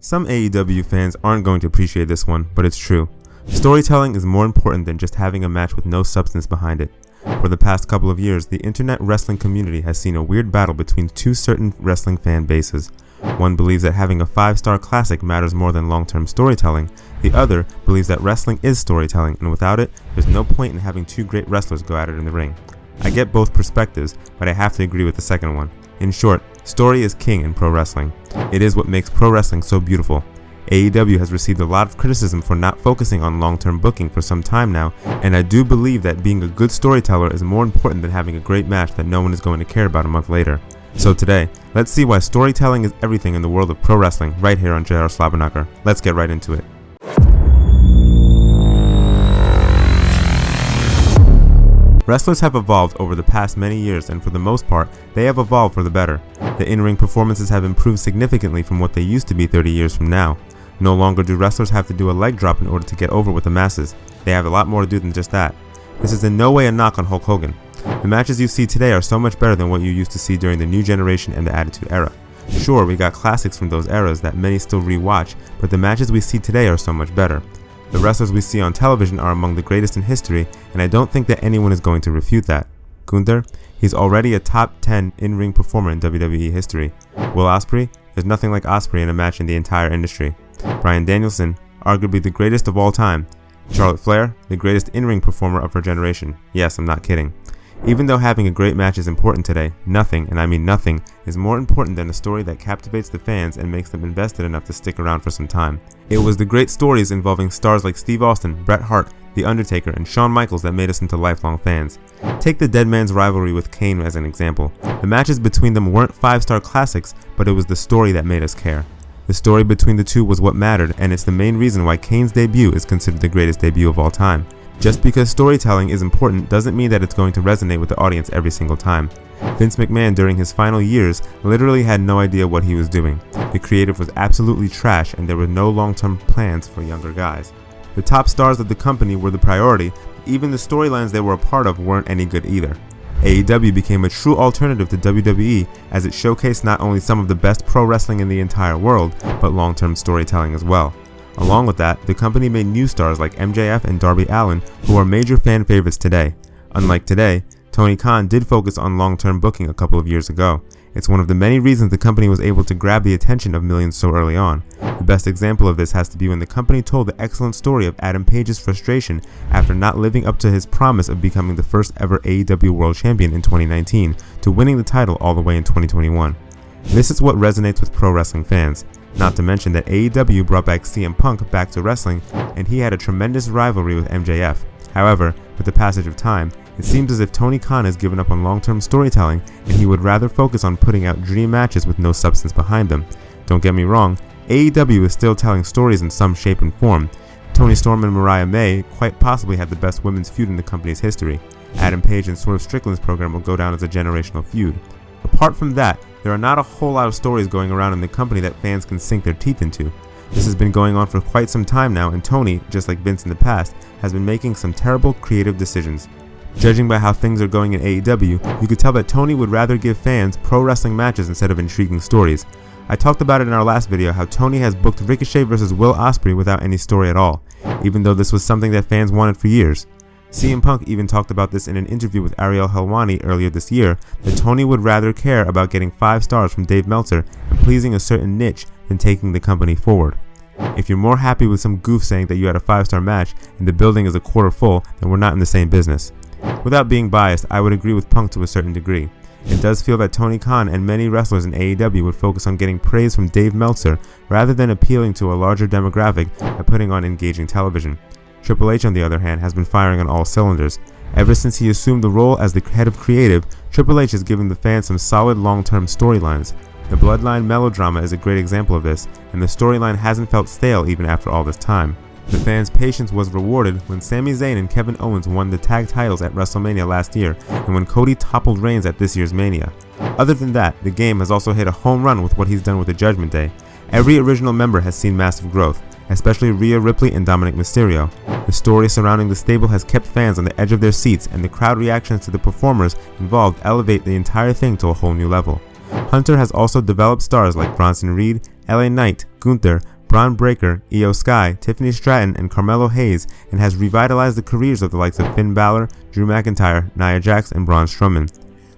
Some AEW fans aren't going to appreciate this one, but it's true. Storytelling is more important than just having a match with no substance behind it. For the past couple of years, the internet wrestling community has seen a weird battle between two certain wrestling fan bases. One believes that having a 5-star classic matters more than long-term storytelling. The other believes that wrestling is storytelling, and without it, there's no point in having two great wrestlers go at it in the ring. I get both perspectives, but I have to agree with the second one. In short, story is king in pro wrestling. It is what makes pro wrestling so beautiful. AEW has received a lot of criticism for not focusing on long-term booking for some time now, and I do believe that being a good storyteller is more important than having a great match that no one is going to care about a month later. So today, let's see why storytelling is everything in the world of pro wrestling right here on JR Slobberknocker. Let's get right into it. Wrestlers have evolved over the past many years, and for the most part, they have evolved for the better. The in-ring performances have improved significantly from what they used to be 30 years from now. No longer do wrestlers have to do a leg drop in order to get over with the masses. They have a lot more to do than just that. This is in no way a knock on Hulk Hogan. The matches you see today are so much better than what you used to see during the New Generation and the Attitude Era. Sure, we got classics from those eras that many still re-watch, but the matches we see today are so much better. The wrestlers we see on television are among the greatest in history, and I don't think that anyone is going to refute that. Gunther, he's already a top 10 in-ring performer in WWE history. Will Ospreay, there's nothing like Ospreay in a match in the entire industry. Bryan Danielson, arguably the greatest of all time. Charlotte Flair, the greatest in-ring performer of her generation. Yes, I'm not kidding. Even though having a great match is important today, nothing, and I mean nothing, is more important than a story that captivates the fans and makes them invested enough to stick around for some time. It was the great stories involving stars like Steve Austin, Bret Hart, The Undertaker, and Shawn Michaels that made us into lifelong fans. Take the Dead Man's rivalry with Kane as an example. The matches between them weren't 5-star classics, but it was the story that made us care. The story between the two was what mattered, and it's the main reason why Kane's debut is considered the greatest debut of all time. Just because storytelling is important doesn't mean that it's going to resonate with the audience every single time. Vince McMahon during his final years literally had no idea what he was doing. The creative was absolutely trash, and there were no long-term plans for younger guys. The top stars of the company were the priority, but even the storylines they were a part of weren't any good either. AEW became a true alternative to WWE as it showcased not only some of the best pro wrestling in the entire world, but long-term storytelling as well. Along with that, the company made new stars like MJF and Darby Allin, who are major fan favorites today. Unlike today, Tony Khan did focus on long-term booking a couple of years ago. It's one of the many reasons the company was able to grab the attention of millions so early on. The best example of this has to be when the company told the excellent story of Adam Page's frustration after not living up to his promise of becoming the first ever AEW World Champion in 2019 to winning the title all the way in 2021. This is what resonates with pro wrestling fans. Not to mention that AEW brought back CM Punk back to wrestling, and he had a tremendous rivalry with MJF. However, with the passage of time, it seems as if Tony Khan has given up on long-term storytelling, and he would rather focus on putting out dream matches with no substance behind them. Don't get me wrong, AEW is still telling stories in some shape and form. Toni Storm and Mariah May quite possibly had the best women's feud in the company's history. Adam Page and Swerve Strickland's program will go down as a generational feud. Apart from that, there are not a whole lot of stories going around in the company that fans can sink their teeth into. This has been going on for quite some time now, and Tony, just like Vince in the past, has been making some terrible creative decisions. Judging by how things are going in AEW, you could tell that Tony would rather give fans pro wrestling matches instead of intriguing stories. I talked about it in our last video how Tony has booked Ricochet vs. Will Ospreay without any story at all, even though this was something that fans wanted for years. CM Punk even talked about this in an interview with Ariel Helwani earlier this year, that Tony would rather care about getting 5 stars from Dave Meltzer and pleasing a certain niche than taking the company forward. If you're more happy with some goof saying that you had a 5-star match and the building is a quarter full, then we're not in the same business. Without being biased, I would agree with Punk to a certain degree. It does feel that Tony Khan and many wrestlers in AEW would focus on getting praise from Dave Meltzer rather than appealing to a larger demographic by putting on engaging television. Triple H, on the other hand, has been firing on all cylinders. Ever since he assumed the role as the head of creative, Triple H has given the fans some solid long-term storylines. The Bloodline melodrama is a great example of this, and the storyline hasn't felt stale even after all this time. The fans' patience was rewarded when Sami Zayn and Kevin Owens won the tag titles at WrestleMania last year, and when Cody toppled Reigns at this year's Mania. Other than that, the game has also hit a home run with what he's done with the Judgment Day. Every original member has seen massive growth, especially Rhea Ripley and Dominic Mysterio. The story surrounding the stable has kept fans on the edge of their seats, and the crowd reactions to the performers involved elevate the entire thing to a whole new level. Hunter has also developed stars like Bronson Reed, LA Knight, Gunther, Braun Breaker, Io Sky, Tiffany Stratton, and Carmelo Hayes, and has revitalized the careers of the likes of Finn Balor, Drew McIntyre, Nia Jax, and Braun Strowman.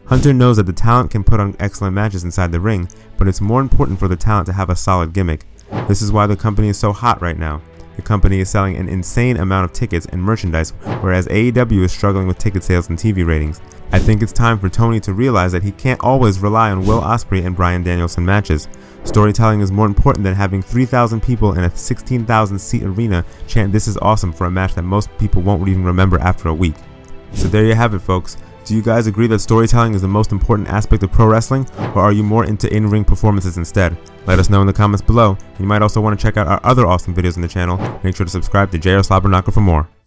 Hunter knows that the talent can put on excellent matches inside the ring, but it's more important for the talent to have a solid gimmick. This is why the company is so hot right now. The company is selling an insane amount of tickets and merchandise, whereas AEW is struggling with ticket sales and TV ratings. I think it's time for Tony to realize that he can't always rely on Will Ospreay and Bryan Danielson matches. Storytelling is more important than having 3,000 people in a 16,000 seat arena chant "This is awesome" for a match that most people won't even remember after a week. So there you have it, folks. Do you guys agree that storytelling is the most important aspect of pro wrestling, or are you more into in-ring performances instead? Let us know in the comments below. You might also want to check out our other awesome videos on the channel. Make sure to subscribe to JR Slobberknocker for more.